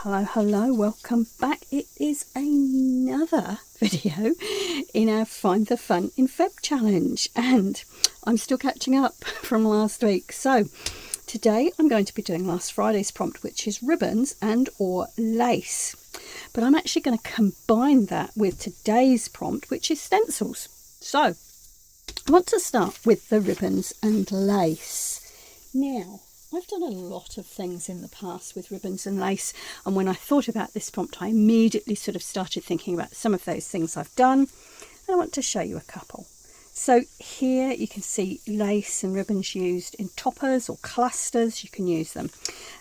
Hello, welcome back. It is another video in our Find the Fun in Feb challenge, and I'm still catching up from last week. So today I'm going to be doing last Friday's prompt, which is ribbons and or lace, but I'm actually going to combine that with today's prompt, which is stencils. So I want to start with the ribbons and lace. Now, I've done a lot of things in the past with ribbons and lace, and when I thought about this prompt, I immediately sort of started thinking about some of those things I've done, and I want to show you a couple. So here you can see lace and ribbons used in toppers or clusters. You can use them,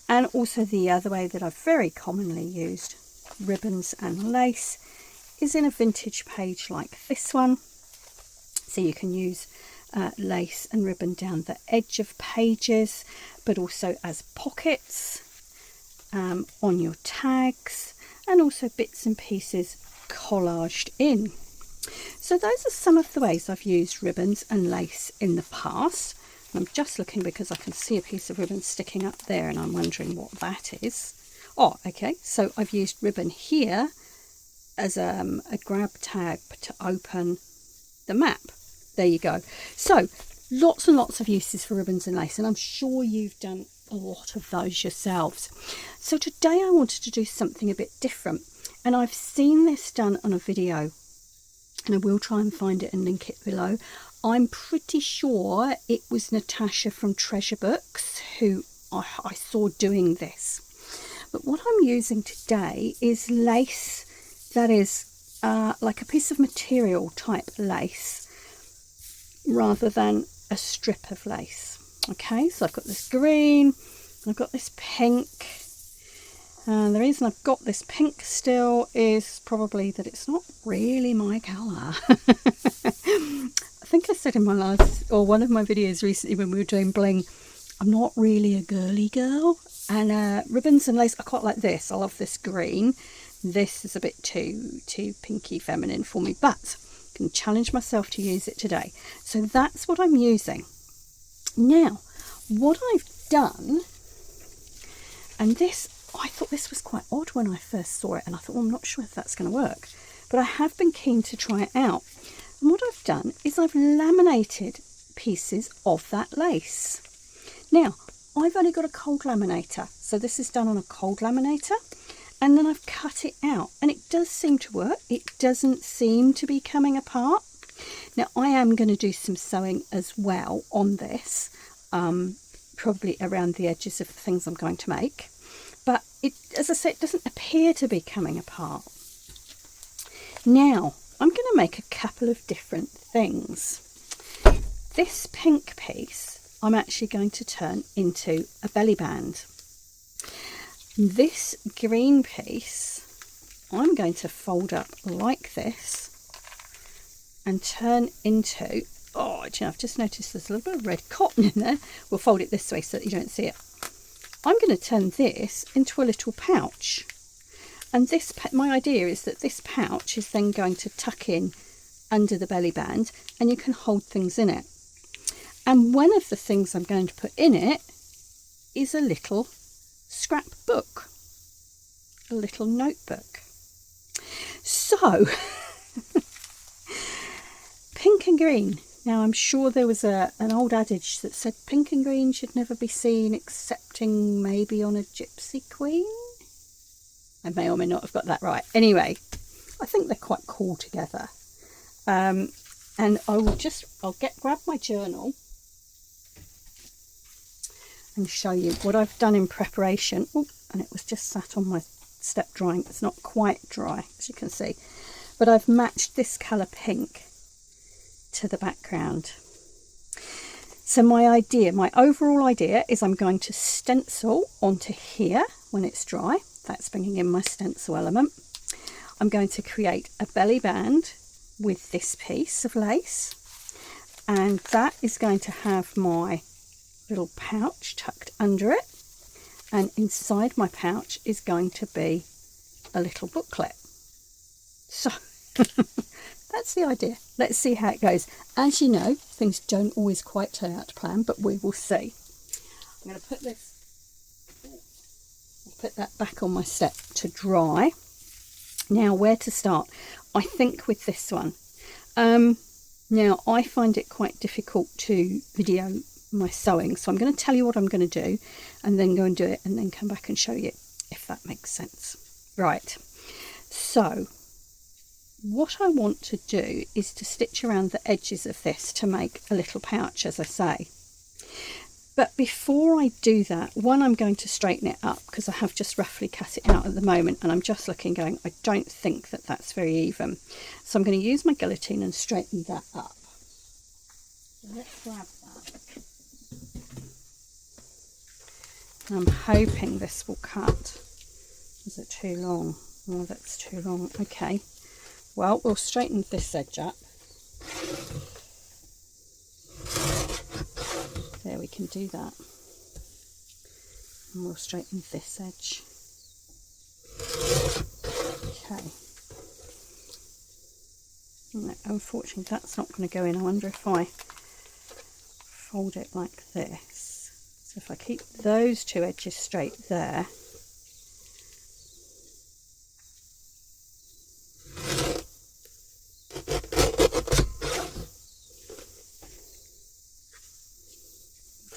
and also the other way that I've very commonly used ribbons and lace is in a vintage page like this one. So you can use lace and ribbon down the edge of pages, but also as pockets on your tags, and also bits and pieces collaged in. So those are some of the ways I've used ribbons and lace in the past. I'm just looking because I can see a piece of ribbon sticking up there, and I'm wondering what that is. Oh, okay, so I've used ribbon here as a grab tag to open the map. There you go. So lots and lots of uses for ribbons and lace, and I'm sure you've done a lot of those yourselves. So today I wanted to do something a bit different, and I've seen this done on a video, and I will try and find it and link it below. I'm pretty sure it was Natasha from Treasure Books who I saw doing this. But what I'm using today is lace that is like a piece of material type lace, rather than a strip of lace. Okay, so I've got this green, I've got this pink, and the reason I've got this pink still is probably that it's not really my colour. I think I said in my last, or one of my videos recently when we were doing bling, I'm not really a girly girl, and ribbons and lace, I quite like this. I love this green. This is a bit too pinky feminine for me, but can challenge myself to use it today. So that's what I'm using. Now, what I've done, and this, I thought this was quite odd when I first saw it, and I thought, well, I'm not sure if that's going to work, but I have been keen to try it out. And what I've done is I've laminated pieces of that lace. Now, I've only got a cold laminator, so this is done on a cold laminator. And then I've cut it out, and it does seem to work. It doesn't seem to be coming apart. Now I am going to do some sewing as well on this, probably around the edges of the things I'm going to make. But it, as I said, it doesn't appear to be coming apart. Now I'm going to make a couple of different things. This pink piece I'm actually going to turn into a belly band. This green piece I'm going to fold up like this and turn into, oh, do you know, I've just noticed there's a little bit of red cotton in there. We'll fold it this way so that you don't see it. I'm going to turn this into a little pouch, and this, my idea is that this pouch is then going to tuck in under the belly band, and you can hold things in it. And one of the things I'm going to put in it is a little scrapbook, a little notebook. So pink and green. Now I'm sure there was an old adage that said pink and green should never be seen excepting maybe on a gypsy queen. I may or may not have got that right. Anyway, I think they're quite cool together. And I'll grab my journal and show you what I've done in preparation. Oh, and it was just sat on my step drying. It's not quite dry, as you can see, but I've matched this colour pink to the background. So my overall idea is I'm going to stencil onto here when it's dry. That's bringing in my stencil element. I'm going to create a belly band with this piece of lace, and that is going to have my little pouch tucked under it, and inside my pouch is going to be a little booklet. So that's the idea. Let's see how it goes. As you know, things don't always quite turn out to plan, but we will see. I'm going to put this I'll put that back on my step to dry. Now, where to start? I think with this one. Now, I find it quite difficult to video my sewing, so I'm going to tell you what I'm going to do and then go and do it and then come back and show you, if that makes sense. Right, so what I want to do is to stitch around the edges of this to make a little pouch, as I say. But before I do that, one, I'm going to straighten it up because I have just roughly cut it out at the moment, and I'm just looking going, I don't think that that's very even. So I'm going to use my guillotine and straighten that up. So let's grab that. I'm hoping this will cut. Is it too long? Oh, that's too long. Okay. Well, we'll straighten this edge up. There, we can do that. And we'll straighten this edge. Okay. No, unfortunately, that's not going to go in. I wonder if I fold it like this. So if I keep those two edges straight there.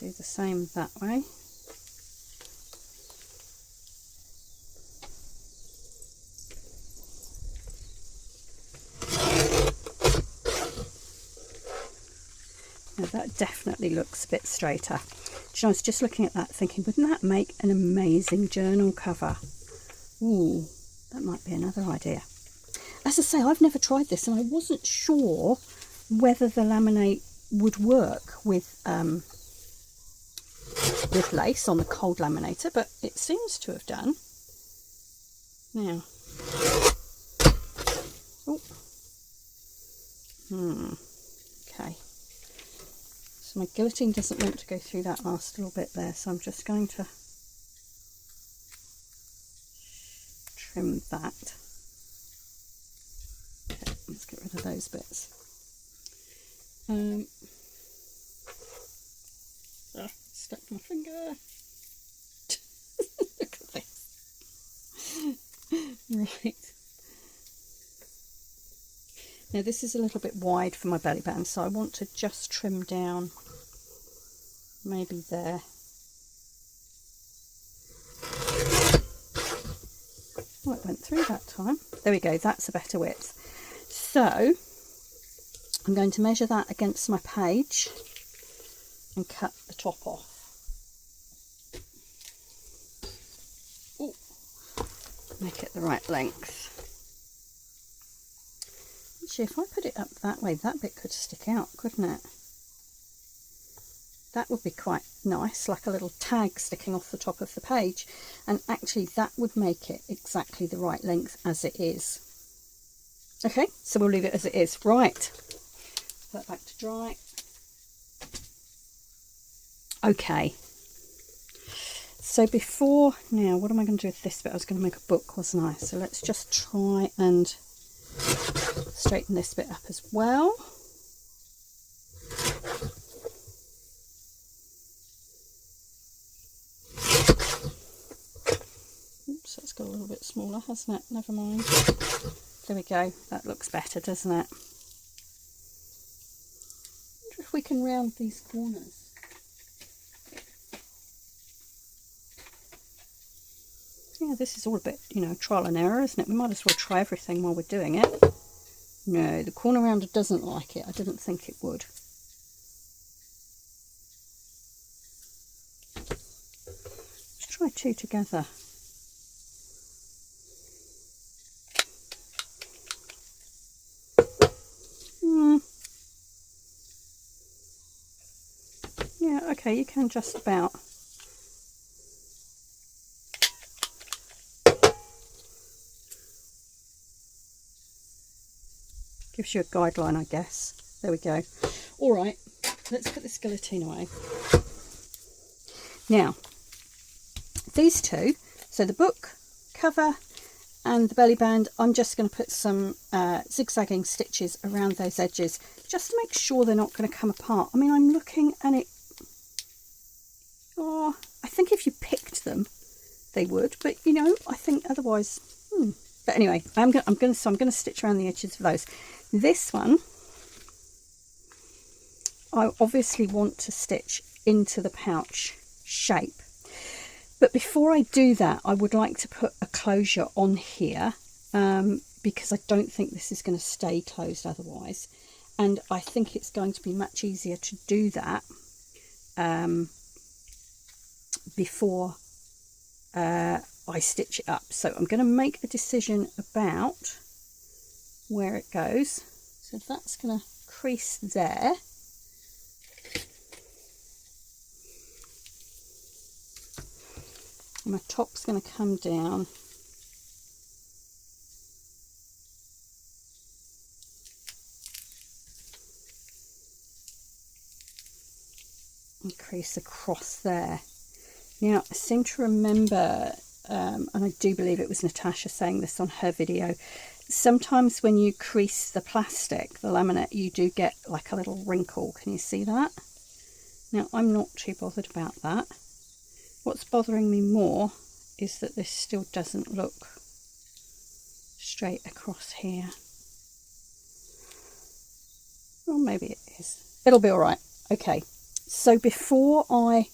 Do the same that way. Now that definitely looks a bit straighter. I was just looking at that thinking, wouldn't that make an amazing journal cover? Ooh, that might be another idea. As I say, I've never tried this and I wasn't sure whether the laminate would work with lace on the cold laminator, but it seems to have done. Now, oh, okay. So my guillotine doesn't want to go through that last little bit there, so I'm just going to trim that. Okay, let's get rid of those bits. Stuck my finger. Look at this. Right. Now this is a little bit wide for my belly band, so I want to just trim down maybe there. Oh, it went through that time. There we go, that's a better width. So I'm going to measure that against my page and cut the top off. Ooh. Make it the right length. Actually, if I put it up that way, that bit could stick out, couldn't it? That would be quite nice, like a little tag sticking off the top of the page. And actually that would make it exactly the right length as it is. Okay, so we'll leave it as it is. Right, put that back to dry. Okay, so before, now what am I going to do with this bit? I was going to make a book, wasn't I? So let's just try and straighten this bit up as well. Oops, that's got a little bit smaller, hasn't it? Never mind. There we go. That looks better, doesn't it? I wonder if we can round these corners. Yeah, this is all a bit, you know, trial and error, isn't it? We might as well try everything while we're doing it. No, the corner rounder doesn't like it. I didn't think it would. Let's try two together. Yeah, okay, you can just about. Gives you a guideline, I guess. There we go. All right, let's put this guillotine away. Now, these two, so the book cover and the belly band, I'm just going to put some zigzagging stitches around those edges just to make sure they're not going to come apart. I mean, I'm looking and it, oh, I think if you picked them, they would, but you know, I think otherwise. But anyway, I'm going to stitch around the edges of those. This one, I obviously want to stitch into the pouch shape, but before I do that, I would like to put a closure on here, because I don't think this is going to stay closed otherwise, and I think it's going to be much easier to do that before I stitch it up. So I'm going to make a decision about where it goes. So that's going to crease there. And my top's going to come down. And crease across there. Now, I seem to remember, and I do believe it was Natasha saying this on her video, sometimes when you crease the plastic, the laminate, you do get like a little wrinkle. Can you see that? Now, I'm not too bothered about that. What's bothering me more is that this still doesn't look straight across here. Well, maybe it is. It'll be all right. Okay, so before I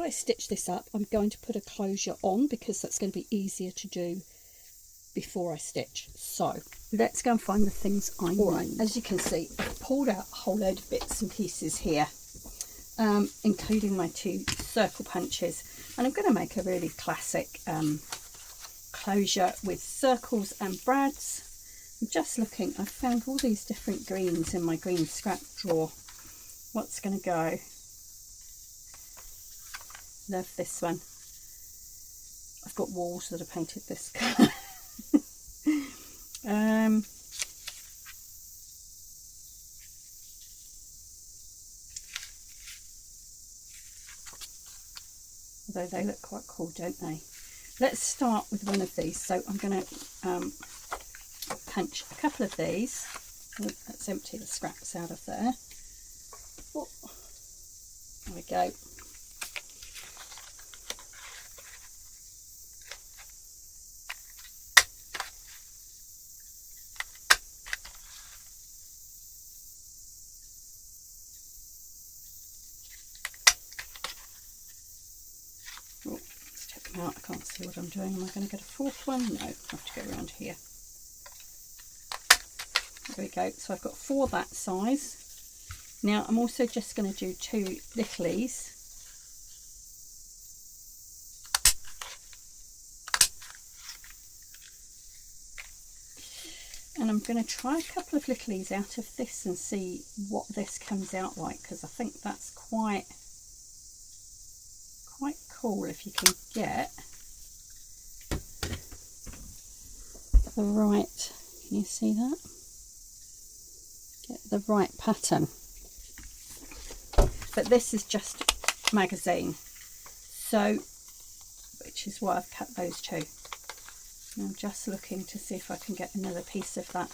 stitch this up, I'm going to put a closure on because that's going to be easier to do before I stitch. So let's go and find the things I need. All right, as you can see, I've pulled out a whole load of bits and pieces here, including my 2 circle punches, and I'm going to make a really classic closure with circles and brads. I'm just looking, I've found all these different greens in my green scrap drawer. What's going to go? Love this one. I've got walls that are painted this colour. Although they look quite cool, don't they? Let's start with one of these. So I'm going to punch a couple of these. Let's empty the scraps out of there. Oh, there we go. Oh, let's take them out. I can't see what I'm doing. Am I going to get a 4th one? No, I have to go around here. There we go. So I've got 4 that size. Now I'm also just going to do 2 littlies. And I'm going to try a couple of littlies out of this and see what this comes out like, because I think that's quite cool if you can get the right, can you see that? Get the right pattern. But this is just magazine, so, which is why I've cut those 2. And I'm just looking to see if I can get another piece of that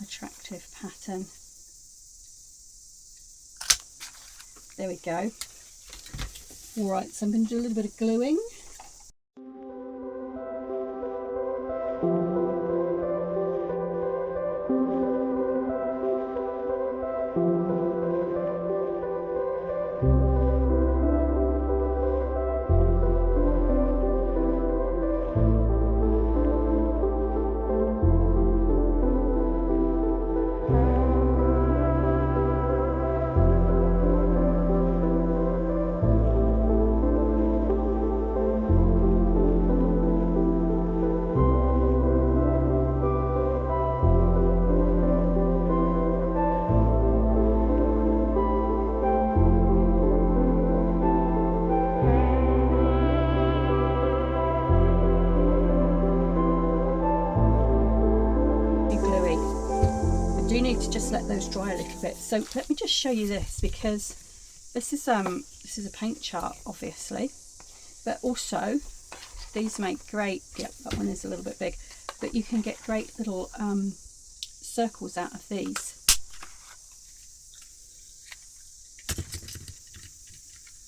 attractive pattern. There we go. Alright, so I'm going to do a little bit of gluing. To just let those dry a little bit. So let me just show you this, because this is a paint chart obviously, but also these make great, yep, that one is a little bit big, but you can get great little circles out of these.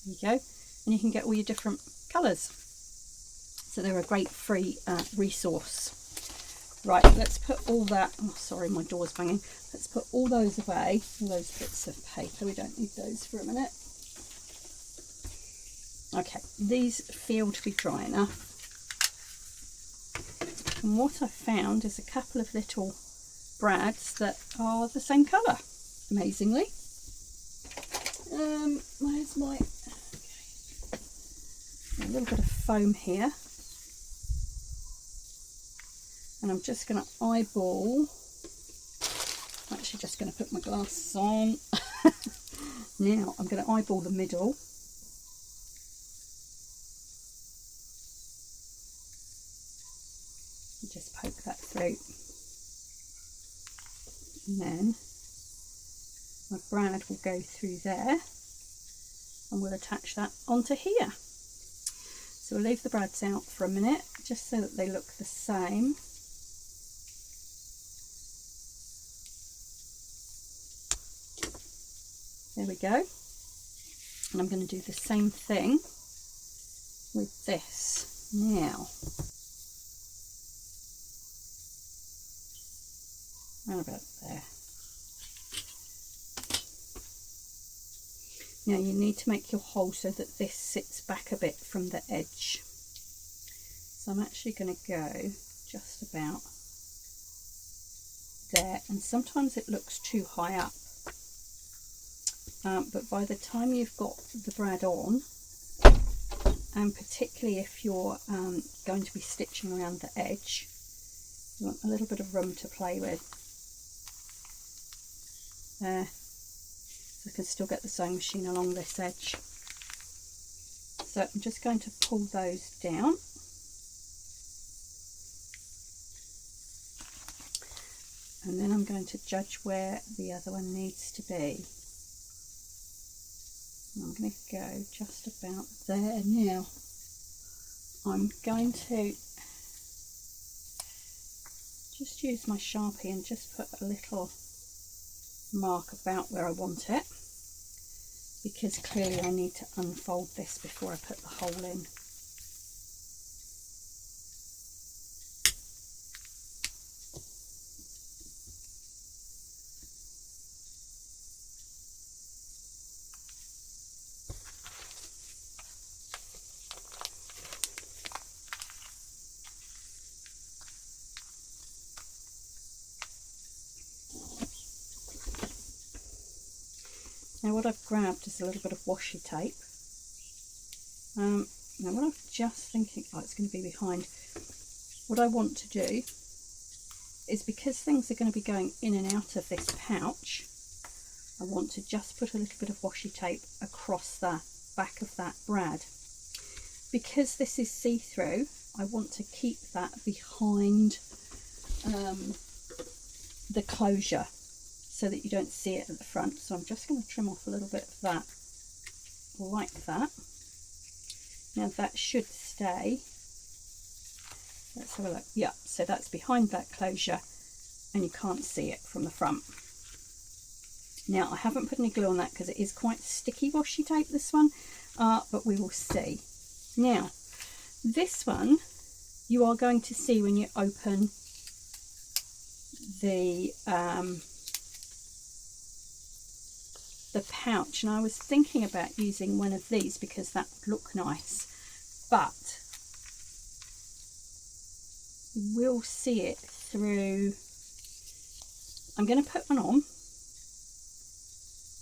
There you go. And you can get all your different colours. So they're a great free resource. Right, let's put all that, oh sorry, my door's banging. Let's put all those away, all those bits of paper, we don't need those for a minute. Okay, these feel to be dry enough. And what I've found is a couple of little brads that are the same colour, amazingly. Where's my, okay. A little bit of foam here. And I'm just going to eyeball, I'm actually just going to put my glasses on. Now I'm going to eyeball the middle. And just poke that through. And then my brad will go through there and we'll attach that onto here. So we'll leave the brads out for a minute just so that they look the same. There we go. And I'm going to do the same thing with this. Now, around about there. Now you need to make your hole so that this sits back a bit from the edge. So I'm actually going to go just about there, and sometimes it looks too high up. But by the time you've got the brad on, and particularly if you're going to be stitching around the edge, you want a little bit of room to play with. There, so I can still get the sewing machine along this edge. So I'm just going to pull those down. And then I'm going to judge where the other one needs to be. I'm going to go just about there now. I'm going to just use my Sharpie and just put a little mark about where I want it, because clearly I need to unfold this before I put the hole in. Now what I've grabbed is a little bit of washi tape. Now what I'm just thinking, oh, it's going to be behind. What I want to do is, because things are going to be going in and out of this pouch, I want to just put a little bit of washi tape across the back of that brad. Because this is see-through, I want to keep that behind the closure, so that you don't see it at the front. So I'm just going to trim off a little bit of that, like that. Now that should stay. Let's have a look. Yeah, so that's behind that closure and you can't see it from the front. Now I haven't put any glue on that because it is quite sticky washi tape, this one, but we will see. Now this one you are going to see when you open the pouch, and I was thinking about using one of these because that would look nice, but we'll see it through. I'm going to put one on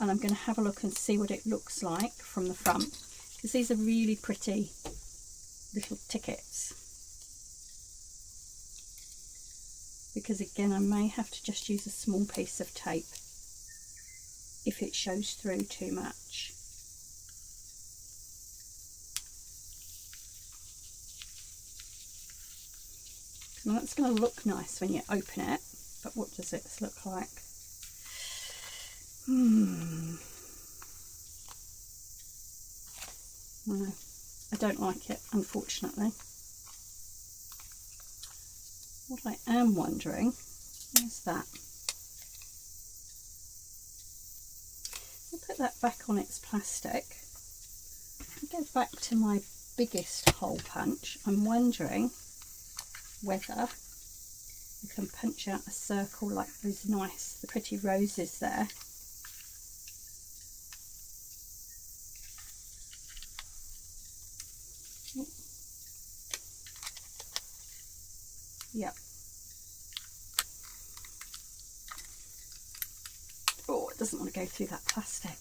and I'm going to have a look and see what it looks like from the front, because these are really pretty little tickets. Because again, I may have to just use a small piece of tape if it shows through too much. Now that's going to look nice when you open it, but what does it look like? No, I don't like it, unfortunately. What I am wondering is that I'll put that back on its plastic. go back to my biggest hole punch. I'm wondering whether you can punch out a circle like those nice, the pretty roses there. Yep. Oh, it doesn't want to go through that plastic.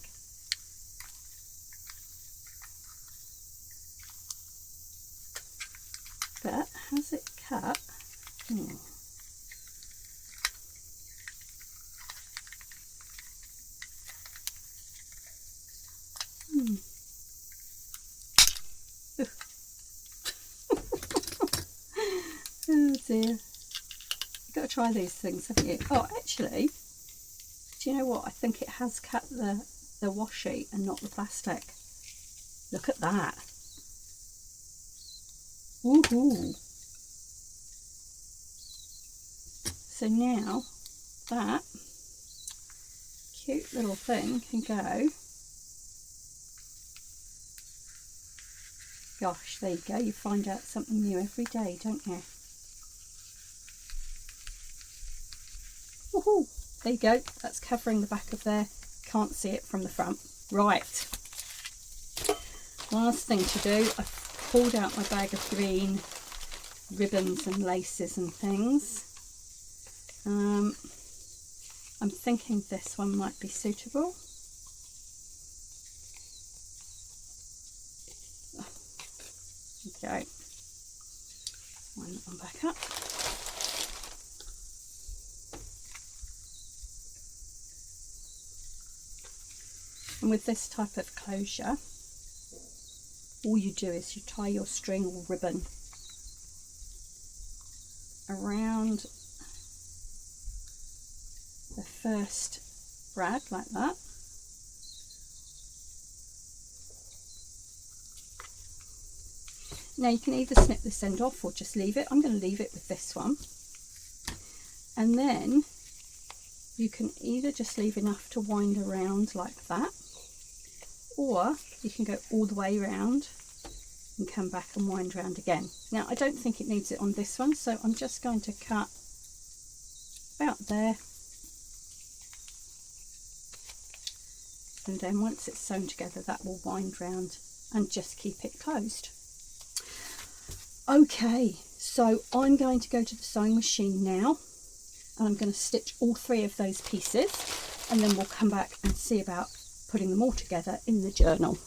But has it cut? Hmm. Oh dear. You've got to try these things, haven't you? Oh, actually, do you know what? I think it has cut the washi and not the plastic. Look at that. Woohoo! So now that cute little thing can go. Gosh, there you go. You find out something new every day, don't you? Woohoo! There you go. That's covering the back of there. Can't see it from the front. Right. Last thing to do. I've pulled out my bag of green ribbons and laces and things. I'm thinking this one might be suitable. Okay. Wind that one back up. And with this type of closure, all you do is you tie your string or ribbon around the first brad like that. Now you can either snip this end off or just leave it. I'm going to leave it with this one. And then you can either just leave enough to wind around like that, or you can go all the way around and come back and wind around again. Now I don't think it needs it on this one, so I'm just going to cut about there. And then once it's sewn together, that will wind round and just keep it closed. Okay, so I'm going to go to the sewing machine now, and I'm going to stitch all 3 of those pieces, and then we'll come back and see about putting them all together in the journal.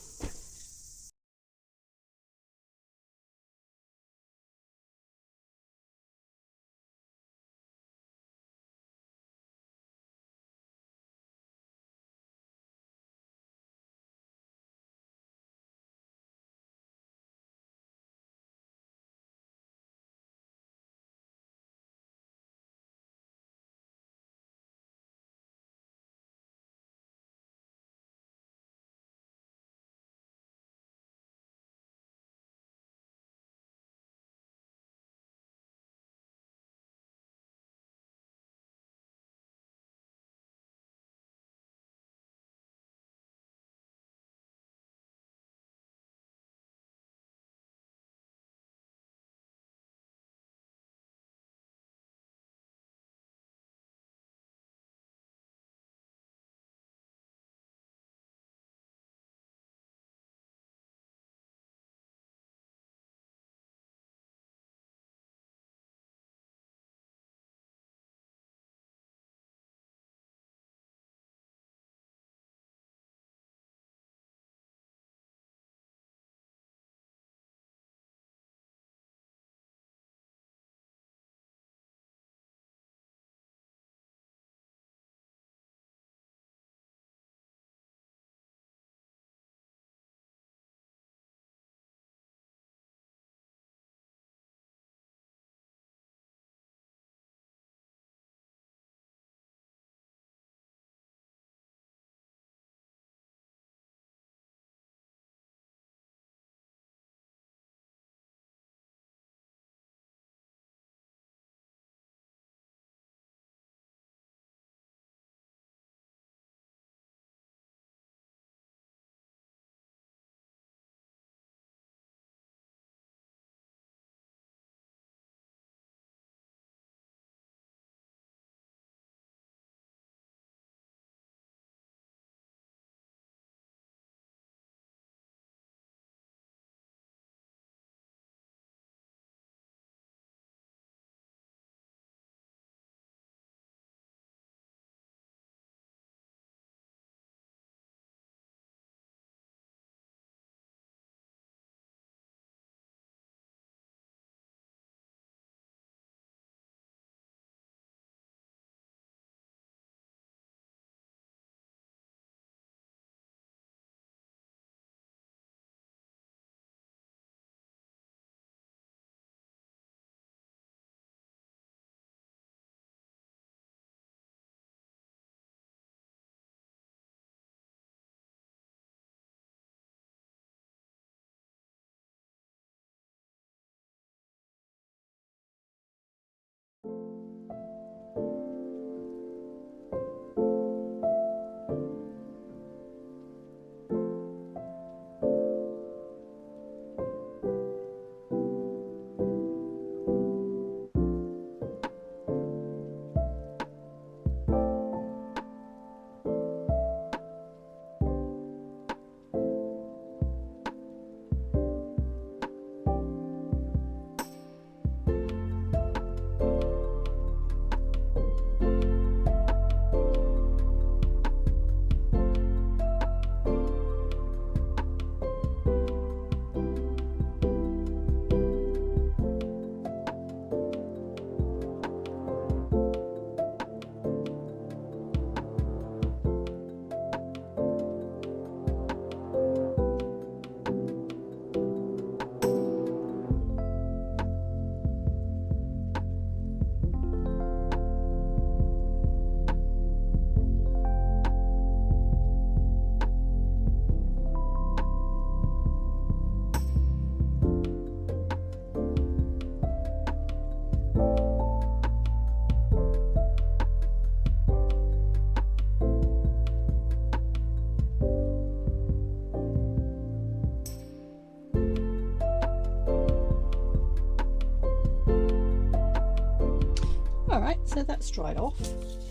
so that's dried off.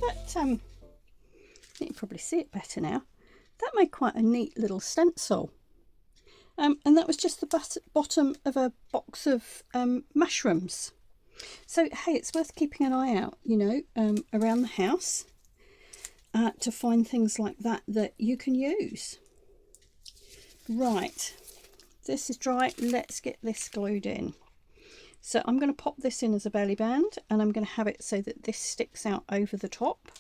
That you can probably see it better now. That made quite a neat little stencil. And that was just the bottom of a box of mushrooms. So hey, it's worth keeping an eye out, you know, around the house to find things like that that you can use. Right, this is dry. Let's get this glued in. So I'm going to pop this in as a belly band, and I'm going to have it so that this sticks out over the top.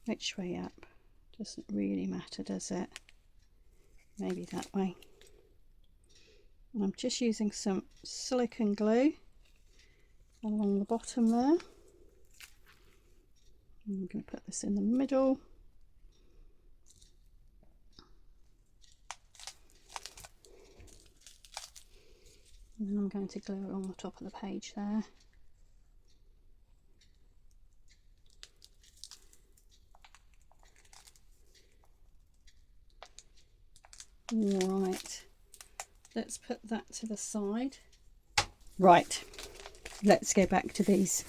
Which way up? Doesn't really matter, does it? Maybe that way. And I'm just using some silicone glue along the bottom there. I'm going to put this in the middle. And then I'm going to glue it on the top of the page there. Right, let's put that to the side. Right, let's go back to these.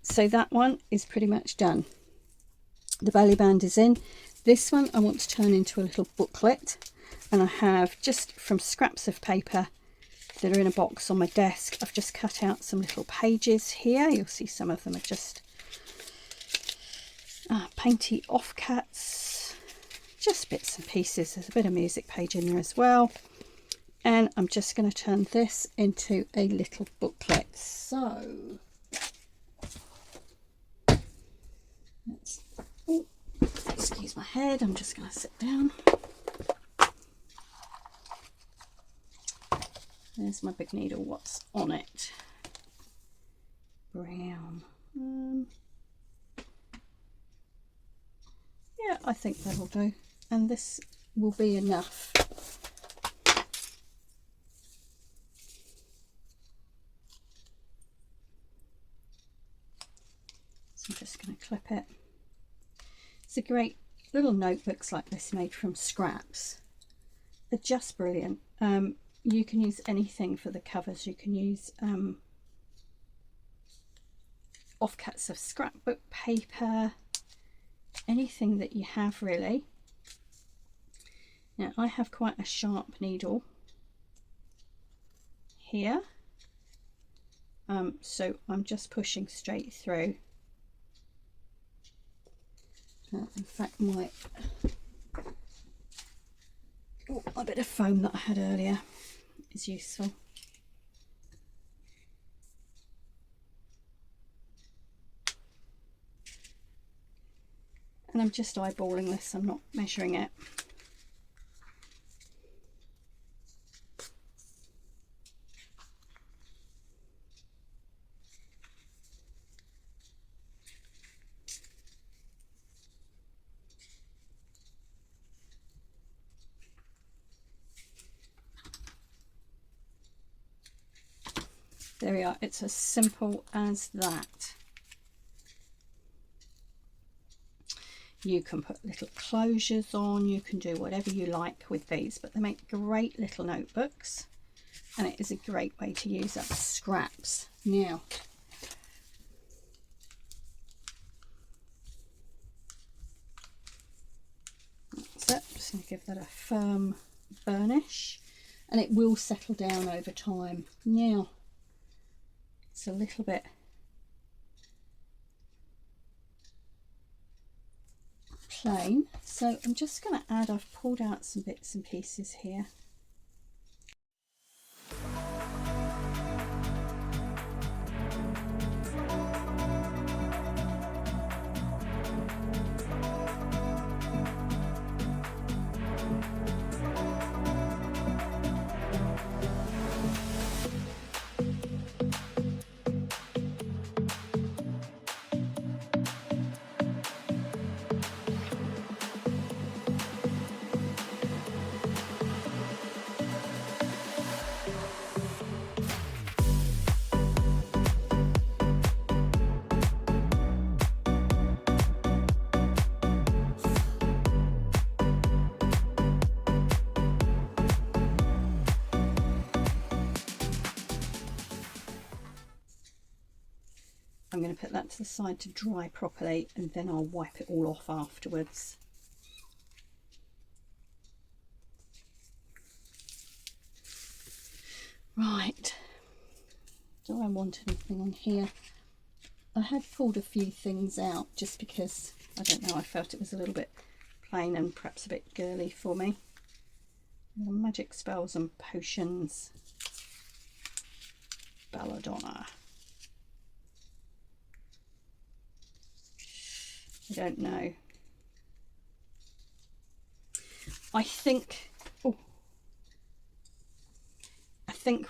So that one is pretty much done. The belly band is in. This one I want to turn into a little booklet, and I have, just from scraps of paper that are in a box on my desk, I've just cut out some little pages here. You'll see some of them are just painty offcuts, just bits and pieces. There's a bit of music page in there as well, and I'm just going to turn this into a little booklet. So let's, excuse my head, I'm just going to sit down. There's my big needle. What's on it? Brown. Yeah, I think that'll do. And this will be enough. So I'm just going to clip it. It's a great little notebooks like this made from scraps. They're just brilliant. You can use anything for the covers. You can use offcuts of scrapbook paper, anything that you have really. Now I have quite a sharp needle here, so I'm just pushing straight through. In fact, my a bit of foam that I had earlier is useful. And I'm just eyeballing this, I'm not measuring it. There we are, it's as simple as that. You can put little closures on, you can do whatever you like with these, but they make great little notebooks, and it is a great way to use up scraps. Now, that's it. I'm just going to give that a firm burnish, and it will settle down over time. Now, it's a little bit plain, so I'm just going to add, I've pulled out some bits and pieces here. I'm going to put that to the side to dry properly, and then I'll wipe it all off afterwards. Right, do I want anything on here? I had pulled a few things out just because, I don't know, I felt it was a little bit plain and perhaps a bit girly for me. Magic spells and potions. Belladonna. I don't know. I think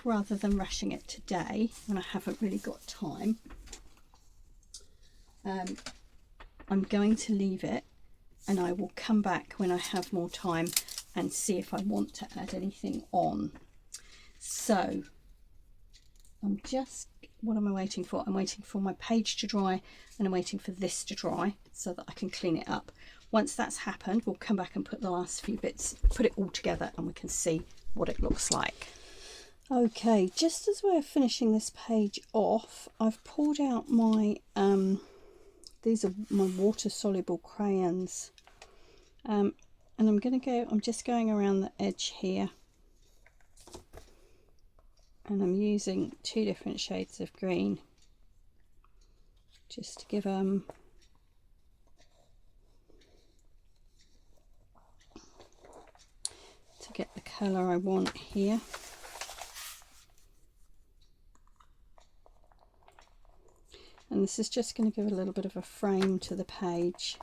rather than rushing it today when I haven't really got time, I'm going to leave it, and I will come back when I have more time and see if I want to add anything on. So what am I waiting for? I'm waiting for my page to dry, and I'm waiting for this to dry so that I can clean it up. Once that's happened, we'll come back and put the last few bits, put it all together, and we can see what it looks like. Okay, just as we're finishing this page off, I've pulled out my these are my water soluble crayons, and I'm just going around the edge here, and I'm using 2 different shades of green just to give to get the colour I want here. And this is just going to give a little bit of a frame to the page.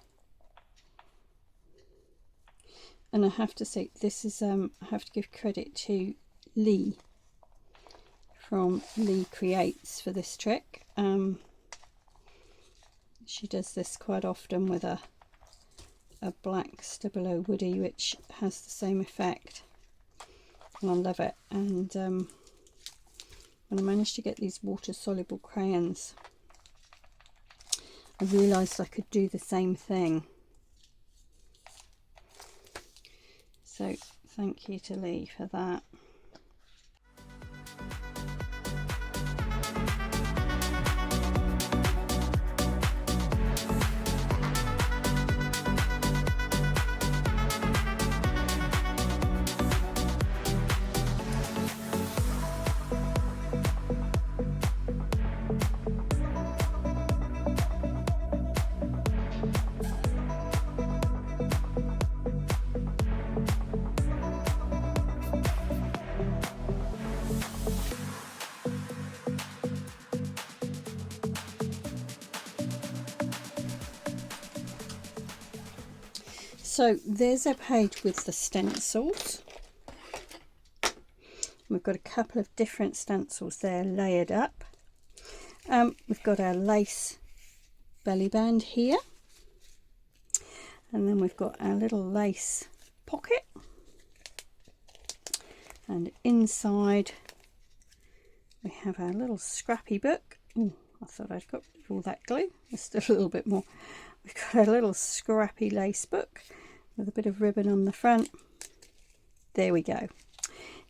And I have to say, this is I have to give credit to Lee from Lee Creates for this trick. She does this quite often with a black Stabilo woody, which has the same effect, and I love it. And when I managed to get these water soluble crayons, I realised I could do the same thing. So thank you to Lee for that. So there's our page with the stencils. We've got a couple of different stencils there layered up. We've got our lace belly band here, and then we've got our little lace pocket, and inside we have our little scrappy book. Oh, I thought I'd got all that glue. There's still a little bit more. We've got a little scrappy lace book with a bit of ribbon on the front. There we go.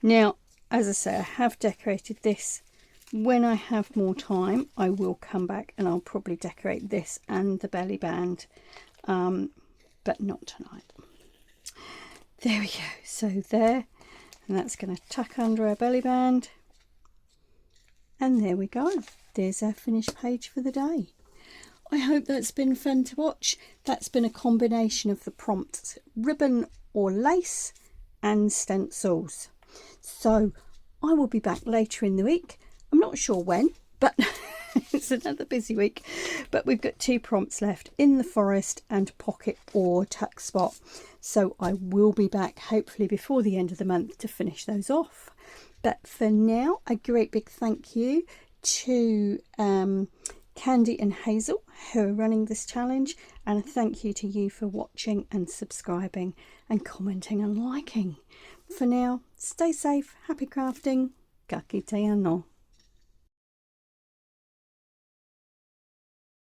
Now, as I say, I have decorated this. When I have more time, I will come back and I'll probably decorate this and the belly band, but not tonight. There we go. So there, and that's going to tuck under our belly band. And there we go. There's our finished page for the day. I hope that's been fun to watch. That's been a combination of the prompts, ribbon or lace, and stencils. So I will be back later in the week. I'm not sure when, but it's another busy week. But we've got 2 prompts left, in the forest and pocket or tuck spot. So I will be back hopefully before the end of the month to finish those off. But for now, a great big thank you to Candy and Hazel, who are running this challenge, and a thank you to you for watching and subscribing and commenting and liking. For now, stay safe, happy crafting, ka kite anō.